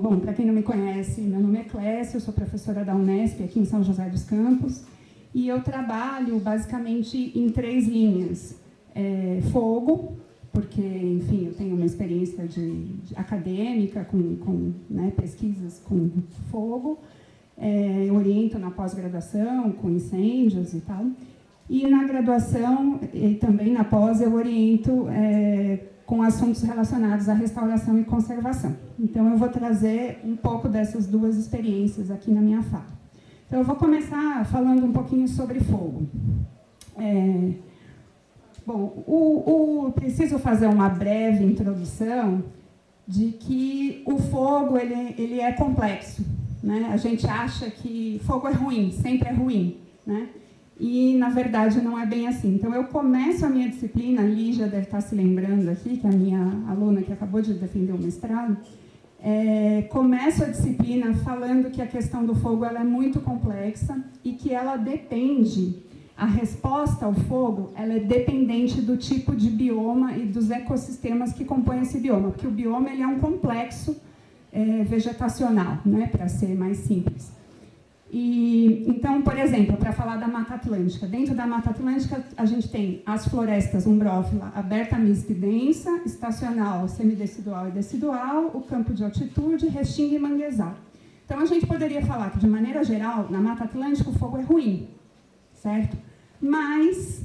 Bom, para quem não me conhece, meu nome é Clécia, eu sou professora da Unesp aqui em São José dos Campos e eu trabalho basicamente em 3 linhas. Fogo, porque, enfim, eu tenho uma experiência de acadêmica com pesquisas com fogo, eu oriento na pós-graduação com incêndios e tal, e na graduação e também na pós eu oriento com assuntos relacionados à restauração e conservação. Então, eu vou trazer um pouco dessas 2 experiências aqui na minha fala. Então, eu vou começar falando um pouquinho sobre fogo. Bom, preciso fazer uma breve introdução de que o fogo ele é complexo, né? A gente acha que fogo é ruim, sempre é ruim, né? E, na verdade, não é bem assim. Então, eu começo a minha disciplina, a Lígia deve estar se lembrando aqui, que é a minha aluna que acabou de defender o mestrado, começo a disciplina falando que a questão do fogo ela é muito complexa e que ela depende, a resposta ao fogo, ela é dependente do tipo de bioma e dos ecossistemas que compõem esse bioma, porque o bioma ele é um complexo vegetacional, né, para ser mais simples. Então, por exemplo, para falar da Mata Atlântica, dentro da Mata Atlântica a gente tem as florestas umbrófila aberta, mista e densa, estacional, semidecidual e decidual, o campo de altitude, restinga e manguezal. Então, a gente poderia falar que, de maneira geral, na Mata Atlântica o fogo é ruim, certo? Mas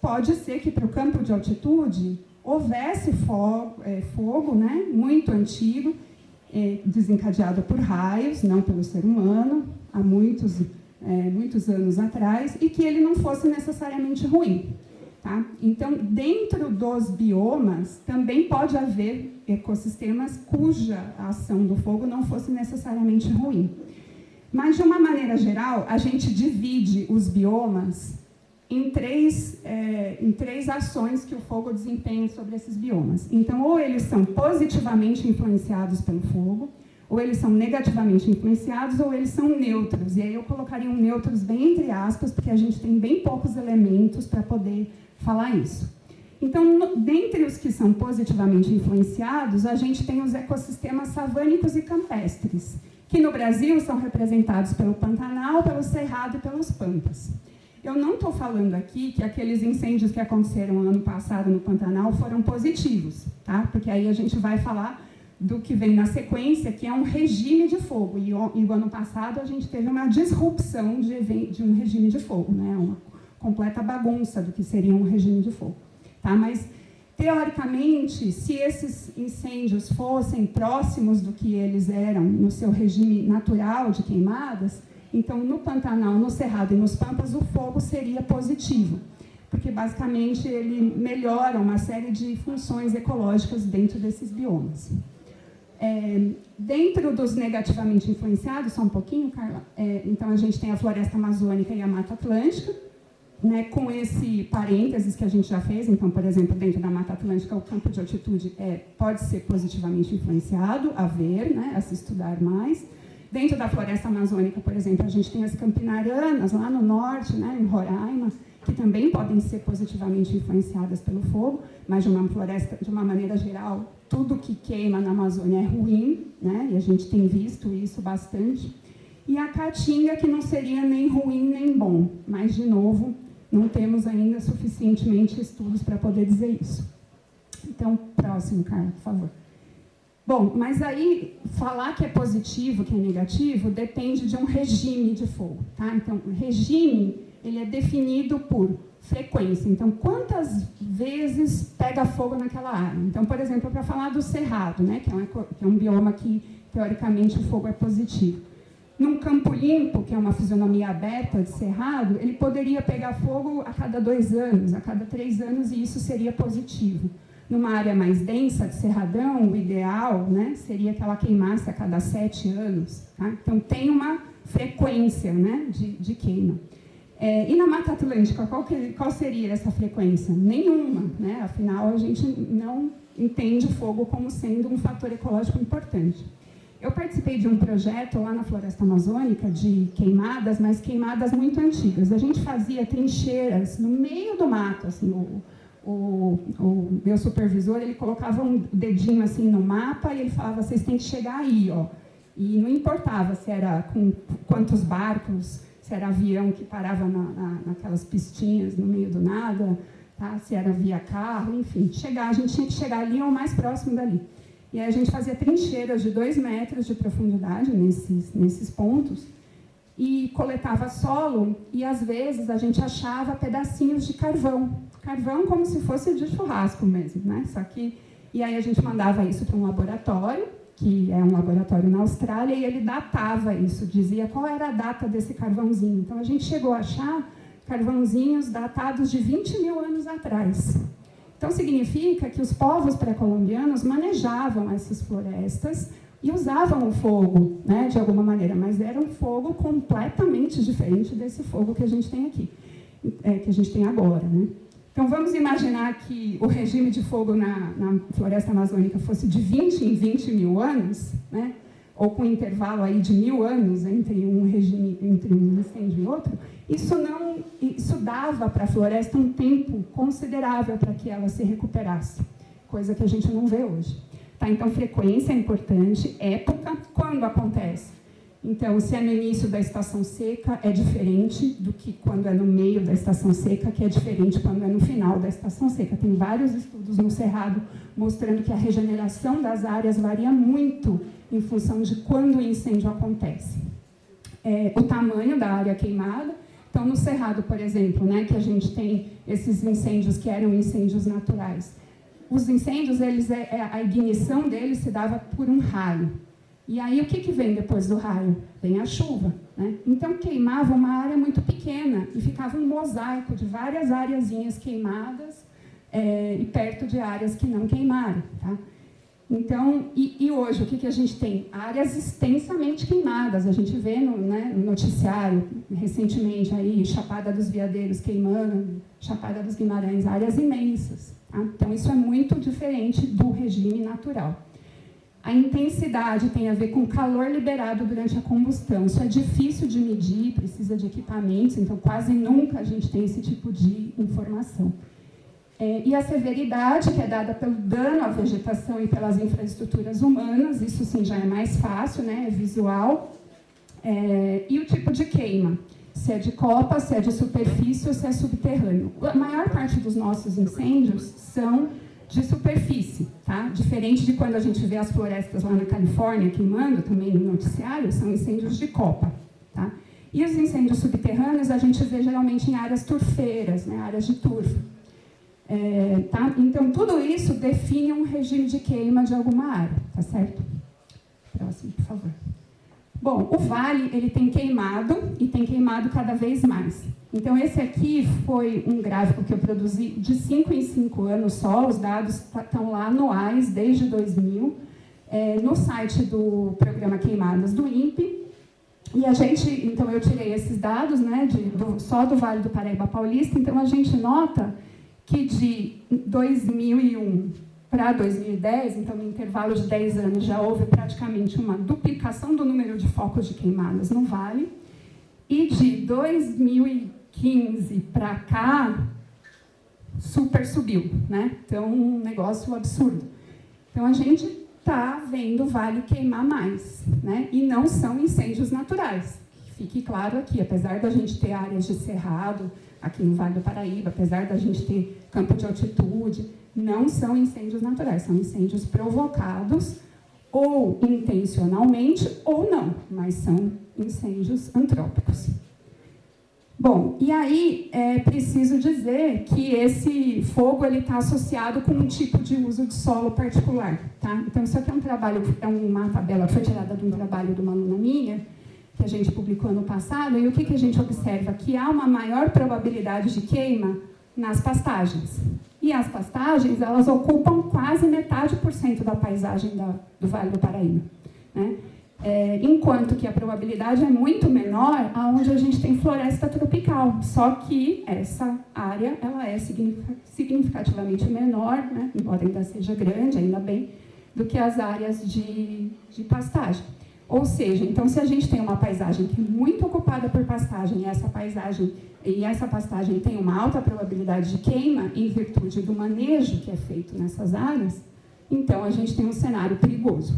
pode ser que para o campo de altitude houvesse fogo, né, muito antigo, desencadeado por raios, não pelo ser humano, há muitos anos atrás, e que ele não fosse necessariamente ruim. Tá? Então, dentro dos biomas, também pode haver ecossistemas cuja ação do fogo não fosse necessariamente ruim. Mas, de uma maneira geral, a gente divide os biomas em três ações que o fogo desempenha sobre esses biomas. Então, ou eles são positivamente influenciados pelo fogo, ou eles são negativamente influenciados, ou eles são neutros. E aí eu colocaria um neutros bem entre aspas, porque a gente tem bem poucos elementos para poder falar isso. Então, dentre os que são positivamente influenciados, a gente tem os ecossistemas savânicos e campestres, que no Brasil são representados pelo Pantanal, pelo Cerrado e pelos Pampas. Eu não estou falando aqui que aqueles incêndios que aconteceram ano passado no Pantanal foram positivos, tá? Porque aí a gente vai falar do que vem na sequência, que é um regime de fogo. E o ano passado a gente teve uma disrupção de um regime de fogo, né? Uma completa bagunça do que seria um regime de fogo. Tá? Mas, teoricamente, se esses incêndios fossem próximos do que eles eram no seu regime natural de queimadas, então, no Pantanal, no Cerrado e nos Pampas, o fogo seria positivo, porque, basicamente, ele melhora uma série de funções ecológicas dentro desses biomas. Dentro dos negativamente influenciados, só um pouquinho, Carla, então a gente tem a floresta amazônica e a Mata Atlântica, né, com esse parênteses que a gente já fez. Então, por exemplo, dentro da Mata Atlântica, o campo de altitude pode ser positivamente influenciado, a se estudar mais. Dentro da floresta amazônica, por exemplo, a gente tem as campinaranas, lá no norte, né, em Roraima, que também podem ser positivamente influenciadas pelo fogo, mas de uma floresta, de uma maneira geral, tudo que queima na Amazônia é ruim, né, e a gente tem visto isso bastante. E a caatinga, que não seria nem ruim nem bom, mas, de novo, não temos ainda suficientemente estudos para poder dizer isso. Então, próximo, Carla, por favor. Bom, mas aí, falar que é positivo, que é negativo, depende de um regime de fogo. Tá? Então, o regime ele é definido por frequência. Então, quantas vezes pega fogo naquela área? Então, por exemplo, para falar do Cerrado, né, que é um bioma que, teoricamente, o fogo é positivo. Num campo limpo, que é uma fisionomia aberta de cerrado, ele poderia pegar fogo a cada 2 anos, a cada 3 anos, e isso seria positivo. Numa área mais densa, de cerradão, o ideal, né, seria que ela queimasse a cada 7 anos. Tá? Então, tem uma frequência, né, de queima. E na Mata Atlântica, qual seria essa frequência? Nenhuma. Né? Afinal, a gente não entende fogo como sendo um fator ecológico importante. Eu participei de um projeto lá na Floresta Amazônica de queimadas, mas queimadas muito antigas. A gente fazia trincheiras no meio do mato. Assim, o meu supervisor, ele colocava um dedinho assim no mapa e ele falava, vocês têm que chegar aí, ó. E não importava se era com quantos barcos, se era avião que parava naquelas pistinhas no meio do nada, tá? Se era via carro, enfim, a gente tinha que chegar ali ou mais próximo dali. E aí a gente fazia trincheiras de 2 metros de profundidade nesses pontos e coletava solo e, às vezes, a gente achava pedacinhos de carvão. Carvão como se fosse de churrasco mesmo, né? Só que, e aí a gente mandava isso para um laboratório, que é um laboratório na Austrália, e ele datava isso, dizia qual era a data desse carvãozinho. Então, a gente chegou a achar carvãozinhos datados de 20 mil anos atrás. Então, significa que os povos pré-colombianos manejavam essas florestas e usavam o fogo, né, de alguma maneira, mas era um fogo completamente diferente desse fogo que a gente tem aqui, que a gente tem agora, né? Então, vamos imaginar que o regime de fogo na floresta amazônica fosse de 20 em 20 mil anos, né? Ou com um intervalo aí de 1000 anos entre um incêndio e outro. Isso dava para a floresta um tempo considerável para que ela se recuperasse, coisa que a gente não vê hoje. Tá? Então, frequência é importante, época, quando acontece. Então, se é no início da estação seca, é diferente do que quando é no meio da estação seca, que é diferente quando é no final da estação seca. Tem vários estudos no Cerrado mostrando que a regeneração das áreas varia muito em função de quando o incêndio acontece. O tamanho da área queimada. Então, no Cerrado, por exemplo, né, que a gente tem esses incêndios que eram incêndios naturais. Os incêndios, a ignição deles se dava por um raio. E aí, o que vem depois do raio? Vem a chuva, né? Então, queimava uma área muito pequena e ficava um mosaico de várias areazinhas queimadas e perto de áreas que não queimaram, tá? Então, e hoje, o que a gente tem? Áreas extensamente queimadas. A gente vê no noticiário, recentemente, aí, Chapada dos Veadeiros queimando, Chapada dos Guimarães, áreas imensas. Tá? Então, isso é muito diferente do regime natural. A intensidade tem a ver com o calor liberado durante a combustão. Isso é difícil de medir, precisa de equipamentos, então quase nunca a gente tem esse tipo de informação. E a severidade, que é dada pelo dano à vegetação e pelas infraestruturas humanas, isso sim já é mais fácil, né? É visual. E o tipo de queima, se é de copa, se é de superfície ou se é subterrâneo. A maior parte dos nossos incêndios são de superfície, tá? Diferente de quando a gente vê as florestas lá na Califórnia queimando, também no noticiário, são incêndios de copa, tá? E os incêndios subterrâneos a gente vê geralmente em áreas turfeiras, né? Áreas de turfa. Tá? Então, tudo isso define um regime de queima de alguma área, tá certo? Próximo, por favor. Bom, o vale, ele tem queimado e tem queimado cada vez mais. Então, esse aqui foi um gráfico que eu produzi de 5 em 5 anos só, os dados estão lá anuais, desde 2000, no site do programa Queimadas do INPE. E a gente, então, eu tirei esses dados, né, só do Vale do Paraíba Paulista, então a gente nota que de 2001 para 2010, então no intervalo de 10 anos, já houve praticamente uma duplicação do número de focos de queimadas no Vale, e de 2015 para cá, super subiu, né? Então, um negócio absurdo. Então, a gente está vendo o Vale queimar mais, né? E não são incêndios naturais. Fique claro aqui, apesar da gente ter áreas de cerrado, aqui no Vale do Paraíba, apesar da gente ter campo de altitude, não são incêndios naturais, são incêndios provocados ou intencionalmente ou não, mas são incêndios antrópicos. Bom, e aí é preciso dizer que esse fogo está associado com um tipo de uso de solo particular. Tá? Então, isso aqui é um trabalho, uma tabela que foi tirada de um trabalho de uma aluna minha, que a gente publicou ano passado, e o que a gente observa? Que há uma maior probabilidade de queima nas pastagens. E as pastagens, elas ocupam quase metade por cento da paisagem do Vale do Paraíba, né? Enquanto que a probabilidade é muito menor onde a gente tem floresta tropical, só que essa área ela é significativamente menor, né? Embora ainda seja grande, ainda bem, do que as áreas de pastagem. Ou seja, então, se a gente tem uma paisagem que é muito ocupada por pastagem, e essa pastagem tem uma alta probabilidade de queima, em virtude do manejo que é feito nessas áreas, então a gente tem um cenário perigoso.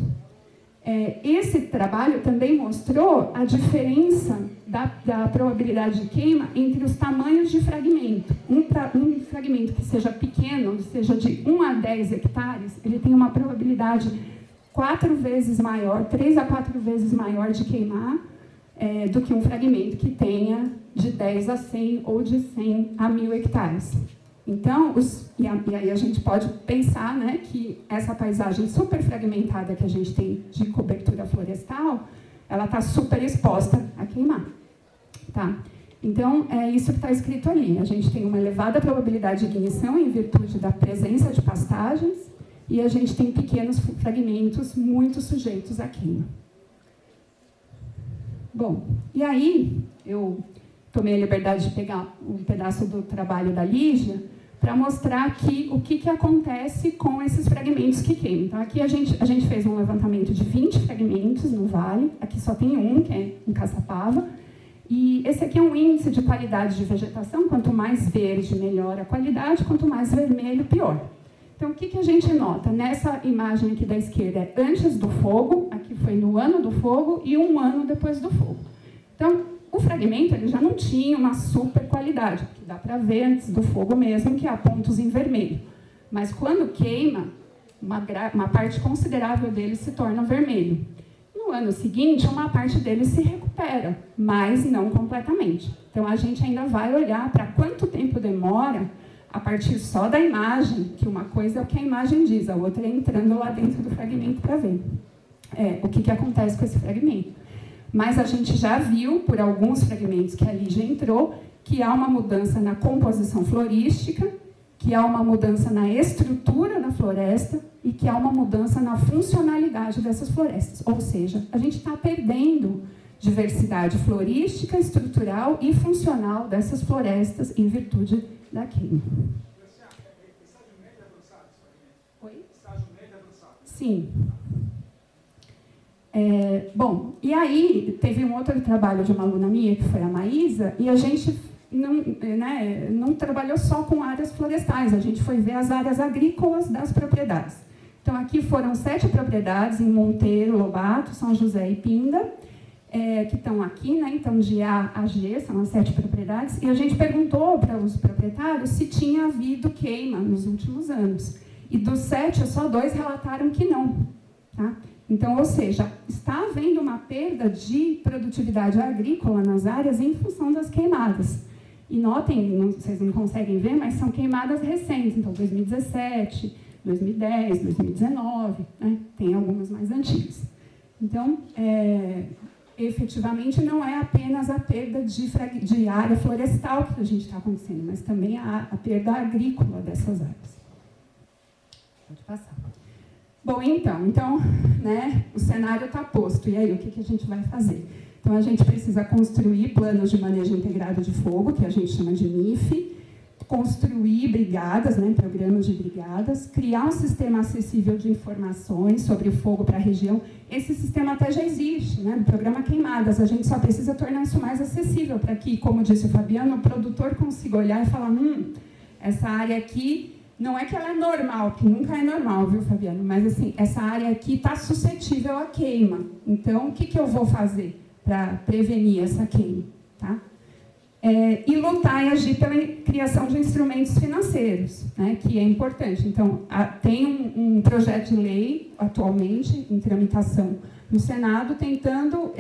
Esse trabalho também mostrou a diferença da probabilidade de queima entre os tamanhos de fragmento. Um fragmento que seja pequeno, seja de 1 a 10 hectares, ele tem uma probabilidade 4 vezes maior, 3 a 4 vezes maior de queimar do que um fragmento que tenha de 10 a 100 ou de 100 a 1000 hectares. Então, e aí a gente pode pensar, né, que essa paisagem super fragmentada que a gente tem de cobertura florestal, ela está super exposta a queimar. Tá? Então, é isso que está escrito ali. A gente tem uma elevada probabilidade de ignição em virtude da presença de pastagens e a gente tem pequenos fragmentos muito sujeitos à queima. Bom, e aí eu tomei a liberdade de pegar um pedaço do trabalho da Lígia para mostrar aqui o que acontece com esses fragmentos que queimam. Então, aqui a gente fez um levantamento de 20 fragmentos no vale, aqui só tem um, que é em Caçapava, e esse aqui é um índice de qualidade de vegetação, quanto mais verde, melhor a qualidade, quanto mais vermelho, pior. Então, o que a gente nota? Nessa imagem aqui da esquerda é antes do fogo, aqui foi no ano do fogo, e 1 ano depois do fogo. Então, o fragmento ele já não tinha uma super qualidade, que dá para ver antes do fogo mesmo, que há pontos em vermelho. Mas quando queima, uma parte considerável dele se torna vermelho. No ano seguinte, uma parte dele se recupera, mas não completamente. Então, a gente ainda vai olhar para quanto tempo demora, a partir só da imagem, que uma coisa é o que a imagem diz, a outra é entrando lá dentro do fragmento para ver o que acontece com esse fragmento. Mas a gente já viu, por alguns fragmentos que a Lígia entrou, que há uma mudança na composição florística, que há uma mudança na estrutura da floresta e que há uma mudança na funcionalidade dessas florestas. Ou seja, a gente está perdendo diversidade florística, estrutural e funcional dessas florestas em virtude da queima. Estágio médio avançado, esse fragmento? Oi? Estágio médio avançado. Sim. Bom, e aí teve um outro trabalho de uma aluna minha, que foi a Maísa, e a gente não trabalhou só com áreas florestais, a gente foi ver as áreas agrícolas das propriedades. Então, aqui foram 7 propriedades em Monteiro, Lobato, São José e Pinda, que estão aqui, né? Então, de A a G, são as 7 propriedades, e a gente perguntou para os proprietários se tinha havido queima nos últimos anos. E dos 7, só 2 relataram que não. Tá? Então, ou seja, está havendo uma perda de produtividade agrícola nas áreas em função das queimadas. E notem, vocês não conseguem ver, mas são queimadas recentes, então 2017, 2010, 2019, né? Tem algumas mais antigas. Então, efetivamente, não é apenas a perda de área florestal que a gente está acontecendo, mas também a perda agrícola dessas áreas. Pode passar. Bom, então né, o cenário está posto. E aí, o que a gente vai fazer? Então, a gente precisa construir planos de manejo integrado de fogo, que a gente chama de MIF, construir brigadas, né, programas de brigadas, criar um sistema acessível de informações sobre o fogo para a região. Esse sistema até já existe, né, no programa Queimadas. A gente só precisa tornar isso mais acessível para que, como disse o Fabiano, o produtor consiga olhar e falar, essa área aqui, não é que ela é normal, que nunca é normal, viu, Fabiano? Mas, assim, essa área aqui está suscetível à queima. Então, o que eu vou fazer para prevenir essa queima? Tá? E lutar e agir pela criação de instrumentos financeiros, né, que é importante. Então, tem um projeto de lei, atualmente, em tramitação no Senado, tentando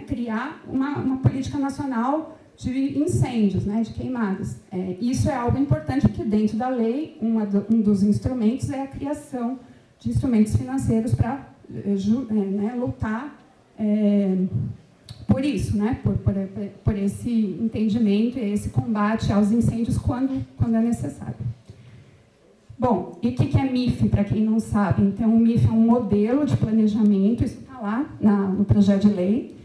criar uma política nacional de incêndios, né, de queimadas. Isso é algo importante, porque dentro da lei, um dos instrumentos é a criação de instrumentos financeiros para lutar por isso, né, por esse entendimento e esse combate aos incêndios quando é necessário. Bom, e o que é MIF, para quem não sabe? Então, o MIF é um modelo de planejamento, isso está lá no projeto de lei.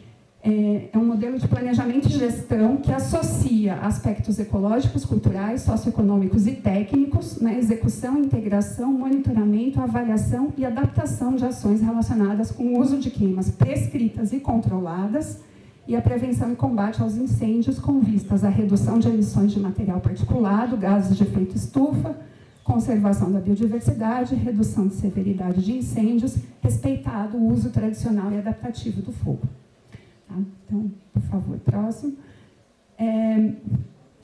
É um modelo de planejamento e gestão que associa aspectos ecológicos, culturais, socioeconômicos e técnicos na execução, integração, monitoramento, avaliação e adaptação de ações relacionadas com o uso de queimas prescritas e controladas e a prevenção e combate aos incêndios com vistas à redução de emissões de material particulado, gases de efeito estufa, conservação da biodiversidade, redução de severidade de incêndios, respeitado o uso tradicional e adaptativo do fogo. Então, por favor, próximo.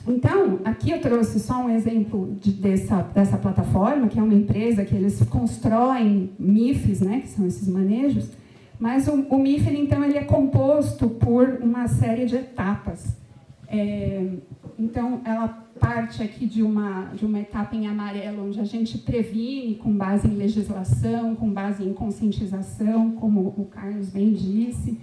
Então, aqui eu trouxe só um exemplo dessa plataforma, que é uma empresa que eles constroem MIFs, né, que são esses manejos, mas o MIF, então, ele é composto por uma série de etapas. Então, ela parte aqui de uma etapa em amarelo, onde a gente previne com base em legislação, com base em conscientização, como o Carlos bem disse,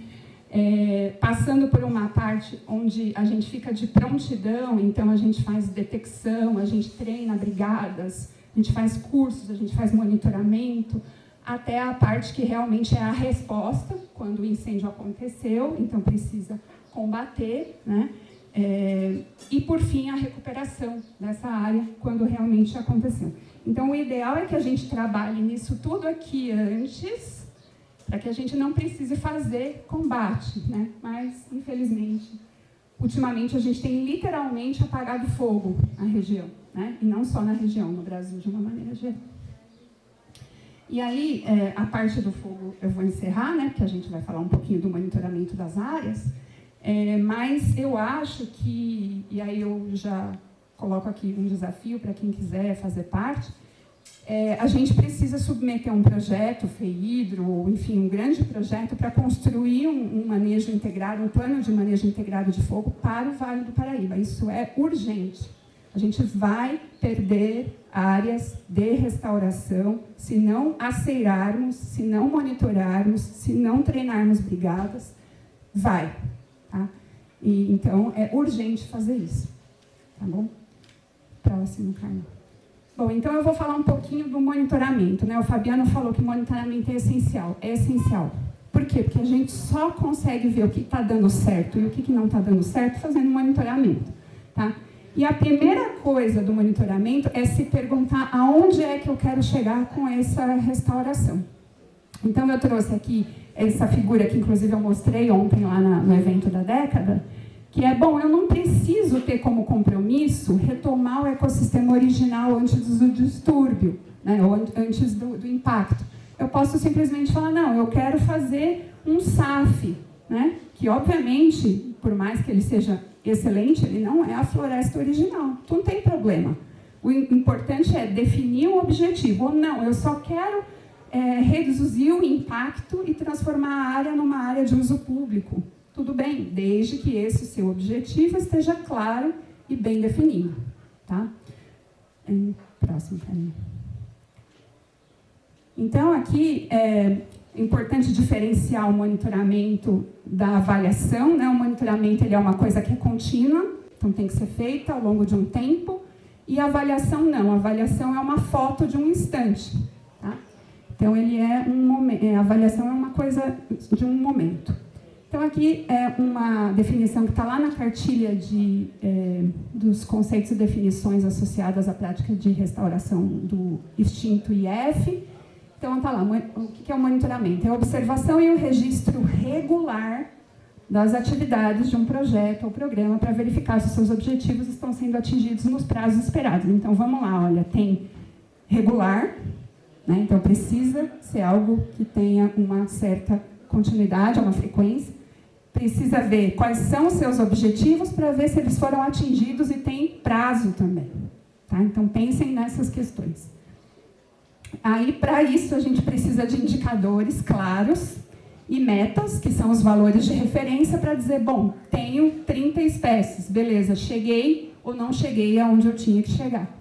passando por uma parte onde a gente fica de prontidão, então a gente faz detecção, a gente treina brigadas, a gente faz cursos, a gente faz monitoramento, até a parte que realmente é a resposta, quando o incêndio aconteceu, então precisa combater, né? E, por fim, a recuperação dessa área, quando realmente aconteceu. Então, o ideal é que a gente trabalhe nisso tudo aqui antes, para que a gente não precise fazer combate, né? Mas, infelizmente, ultimamente a gente tem literalmente apagado fogo na região, né? E não só na região, no Brasil de uma maneira geral. E aí, a parte do fogo eu vou encerrar, né? Porque a gente vai falar um pouquinho do monitoramento das áreas, mas eu acho que, e aí eu já coloco aqui um desafio para quem quiser fazer parte, a gente precisa submeter um projeto, FEHIDRO, ou enfim, um grande projeto para construir um manejo integrado, um plano de manejo integrado de fogo para o Vale do Paraíba. Isso é urgente. A gente vai perder áreas de restauração se não aceirarmos, se não monitorarmos, se não treinarmos brigadas, vai. Tá? E, então, é urgente fazer isso. Tá bom? Próximo, Carlos. Bom, então eu vou falar um pouquinho do monitoramento, né? O Fabiano falou que monitoramento é essencial. É essencial. Por quê? Porque a gente só consegue ver o que está dando certo e o que não está dando certo fazendo monitoramento. Tá? E a primeira coisa do monitoramento é se perguntar aonde é que eu quero chegar com essa restauração. Então, eu trouxe aqui essa figura que, inclusive, eu mostrei ontem lá no evento da década, que é, bom, eu não preciso ter como compromisso retomar o ecossistema original antes do distúrbio, né, ou antes do impacto. Eu posso simplesmente falar, não, eu quero fazer um SAF, né, que, obviamente, por mais que ele seja excelente, ele não é a floresta original. Então, não tem problema. O importante é definir um objetivo. Ou não, eu só quero reduzir o impacto e transformar a área numa área de uso público. Tudo bem, desde que esse seu objetivo esteja claro e bem definido. Tá? Próximo, Karine. Então, aqui é importante diferenciar o monitoramento da avaliação, né? O monitoramento ele é uma coisa que é contínua, então tem que ser feita ao longo de um tempo, e a avaliação não. A avaliação é uma foto de um instante. Tá? Então, ele a avaliação é uma coisa de um momento. Então, aqui é uma definição que está lá na cartilha dos conceitos e definições associadas à prática de restauração do extinto IF. Então, está lá, o que é o monitoramento? É a observação e o registro regular das atividades de um projeto ou programa para verificar se os seus objetivos estão sendo atingidos nos prazos esperados. Então, vamos lá, olha, tem regular, né? Então precisa ser algo que tenha uma certa continuidade, uma frequência. Precisa ver quais são os seus objetivos para ver se eles foram atingidos e tem prazo também. Tá? Então, pensem nessas questões. Aí, para isso, a gente precisa de indicadores claros e metas, que são os valores de referência, para dizer, bom, tenho 30 espécies, beleza, cheguei ou não cheguei aonde eu tinha que chegar.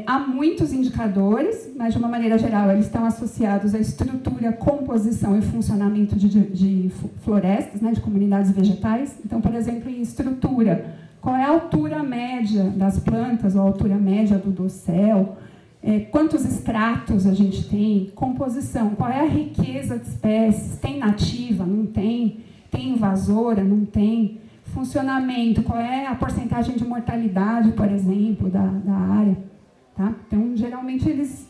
Há muitos indicadores, mas, de uma maneira geral, eles estão associados à estrutura, composição e funcionamento de florestas, né, de comunidades vegetais. Então, por exemplo, em estrutura, qual é a altura média das plantas, ou a altura média do dossel, quantos estratos a gente tem, composição, qual é a riqueza de espécies, tem nativa, não tem tem invasora, não tem, funcionamento, qual é a porcentagem de mortalidade, por exemplo, da área. Tá? Então, geralmente, eles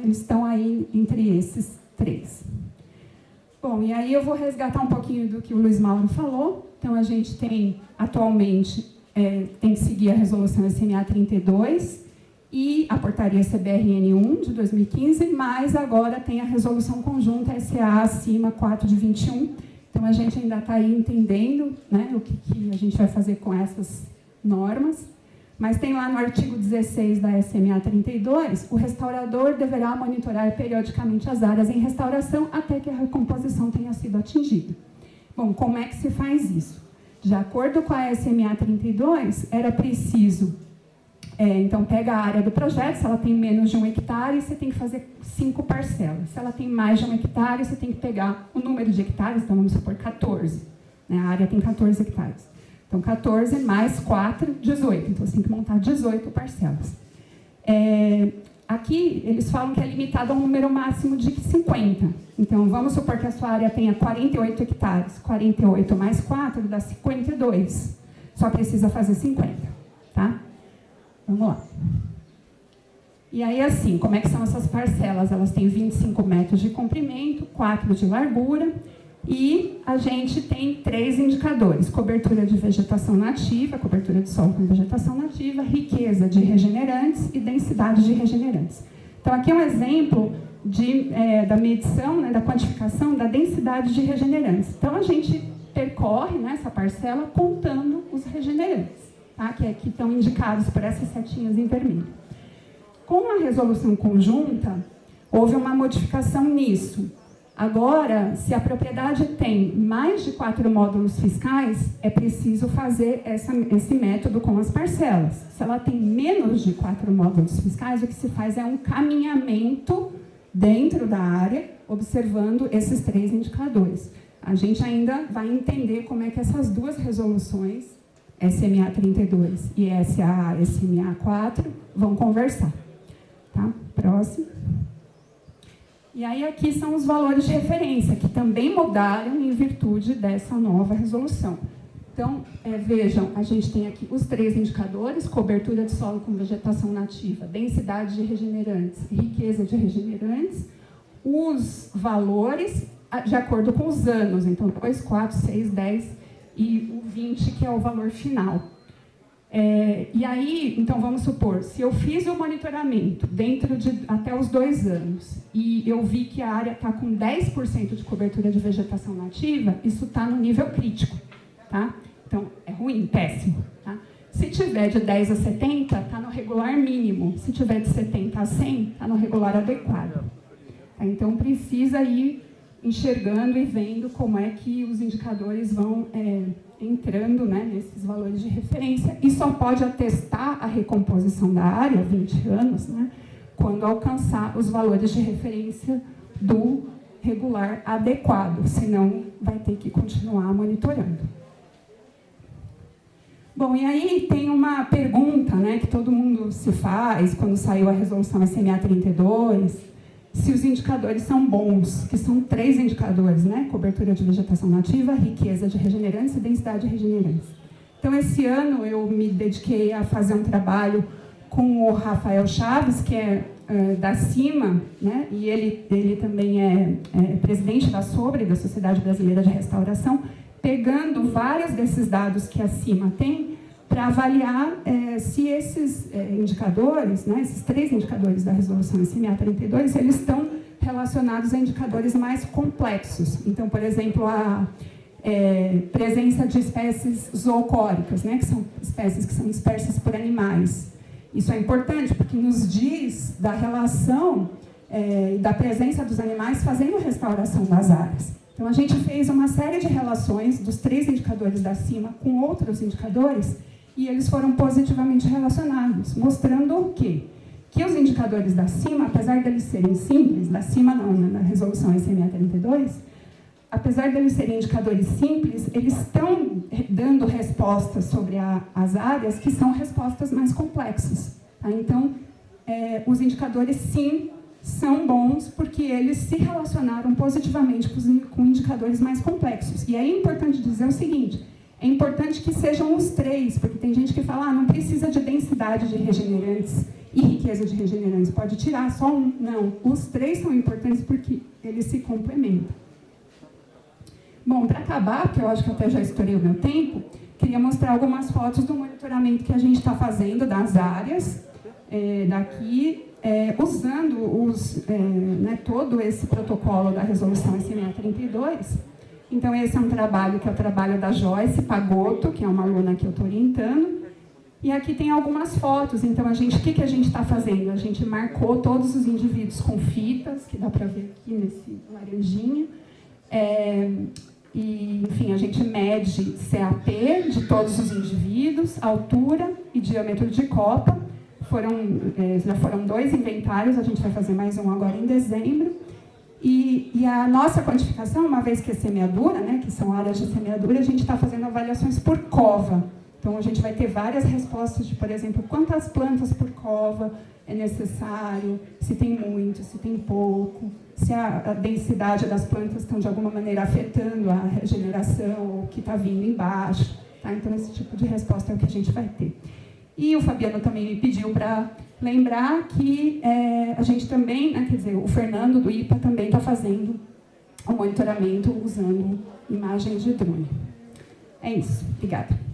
estão aí entre esses 3. Bom, e aí eu vou resgatar um pouquinho do que o Luiz Mauro falou. Então, a gente tem, atualmente, tem que seguir a resolução SMA 32 e a portaria CBRN1 de 2015, mas agora tem a resolução conjunta SA acima 4 de 21. Então, a gente ainda está aí entendendo, né, o que a gente vai fazer com essas normas. Mas tem lá no artigo 16 da SMA 32, o restaurador deverá monitorar periodicamente as áreas em restauração até que a recomposição tenha sido atingida. Bom, como é que se faz isso? De acordo com a SMA 32, era preciso, então pega a área do projeto, se ela tem menos de 1 hectare, você tem que fazer 5 parcelas. Se ela tem mais de 1 hectare, você tem que pegar o número de hectares, então vamos supor 14. Né? A área tem 14 hectares. Então, 14 mais 4, 18. Então, você tem que montar 18 parcelas. Aqui, eles falam que é limitado a um número máximo de 50. Então, vamos supor que a sua área tenha 48 hectares. 48 mais 4 dá 52. Só precisa fazer 50. Tá? Vamos lá. E aí, assim, como é que são essas parcelas? Elas têm 25 metros de comprimento, 4 de largura. E a gente tem 3 indicadores: cobertura de vegetação nativa, cobertura de solo com vegetação nativa, riqueza de regenerantes e densidade de regenerantes. Então, aqui é um exemplo da medição, né, da quantificação da densidade de regenerantes. Então, a gente percorre, né, essa parcela contando os regenerantes, tá, que estão indicados por essas setinhas em vermelho. Com a resolução conjunta, houve uma modificação nisso. Agora, se a propriedade tem mais de 4 módulos fiscais, é preciso fazer esse método com as parcelas. Se ela tem menos de 4 módulos fiscais, o que se faz é um caminhamento dentro da área, observando esses 3 indicadores. A gente ainda vai entender como é que essas 2 resoluções, SMA 32 e SMA 4, vão conversar. Tá? Próximo. E aí aqui são os valores de referência, que também mudaram em virtude dessa nova resolução. Então, vejam, a gente tem aqui os 3 indicadores: cobertura de solo com vegetação nativa, densidade de regenerantes, riqueza de regenerantes, os valores de acordo com os anos, então 2, 4, 6, 10 e o 20, que é o valor final. E aí, então, vamos supor, se eu fiz o monitoramento dentro de até os 2 anos e eu vi que a área está com 10% de cobertura de vegetação nativa, isso está no nível crítico, tá? Então, é ruim, péssimo, tá? Se tiver de 10 a 70, está no regular mínimo. Se tiver de 70 a 100, está no regular adequado. Tá? Então, precisa ir enxergando e vendo como é que os indicadores vão entrando, né, nesses valores de referência, e só pode atestar a recomposição da área, 20 anos, né, quando alcançar os valores de referência do regular adequado, senão vai ter que continuar monitorando. Bom, e aí tem uma pergunta, né, que todo mundo se faz quando saiu a resolução SMA 32, se os indicadores são bons, que são 3 indicadores, né? Cobertura de vegetação nativa, riqueza de regenerantes e densidade de regenerantes. Então, esse ano eu me dediquei a fazer um trabalho com o Rafael Chaves, que é da CIMA, né? E ele também é presidente da SOBRE, da Sociedade Brasileira de Restauração, pegando vários desses dados que a CIMA tem para avaliar se esses indicadores, né, esses 3 indicadores da resolução SMA 32, eles estão relacionados a indicadores mais complexos. Então, por exemplo, a presença de espécies zoocóricas, né, que são espécies que são dispersas por animais. Isso é importante porque nos diz da relação da presença dos animais fazendo restauração das áreas. Então, a gente fez uma série de relações dos 3 indicadores da CIMA com outros indicadores e eles foram positivamente relacionados, mostrando o quê? Que os indicadores da CIMA, apesar deles serem simples, da CIMA não, na resolução SMA 32, apesar deles serem indicadores simples, eles estão dando respostas sobre as áreas que são respostas mais complexas. Tá? Então, os indicadores, sim, são bons porque eles se relacionaram positivamente com indicadores mais complexos. E aí é importante dizer o seguinte, é importante que sejam os três, porque tem gente que fala, não precisa de densidade de regenerantes e riqueza de regenerantes, pode tirar só um. Não, os três são importantes porque eles se complementam. Bom, para acabar, porque eu acho que até já estourei o meu tempo, queria mostrar algumas fotos do monitoramento que a gente está fazendo das áreas daqui, usando todo esse protocolo da resolução SME32. Então, esse é um trabalho que é o trabalho da Joyce Pagotto, que é uma aluna que eu estou orientando. E aqui tem algumas fotos. Então, o que a gente está fazendo? A gente marcou todos os indivíduos com fitas, que dá para ver aqui nesse laranjinha. E, enfim, a gente mede CAP de todos os indivíduos, altura e diâmetro de copa. Já foram 2 inventários, a gente vai fazer mais um agora em dezembro. E a nossa quantificação, uma vez que é semeadura, que são áreas de semeadura, a gente está fazendo avaliações por cova. Então, a gente vai ter várias respostas de, por exemplo, quantas plantas por cova é necessário, se tem muito, se tem pouco, se a densidade das plantas estão, de alguma maneira, afetando a regeneração, ou o que está vindo embaixo. Tá? Então, esse tipo de resposta é o que a gente vai ter. E o Fabiano também me pediu para lembrar que a gente também, o Fernando do IPA também está fazendo o monitoramento usando imagens de drone. É isso. Obrigada.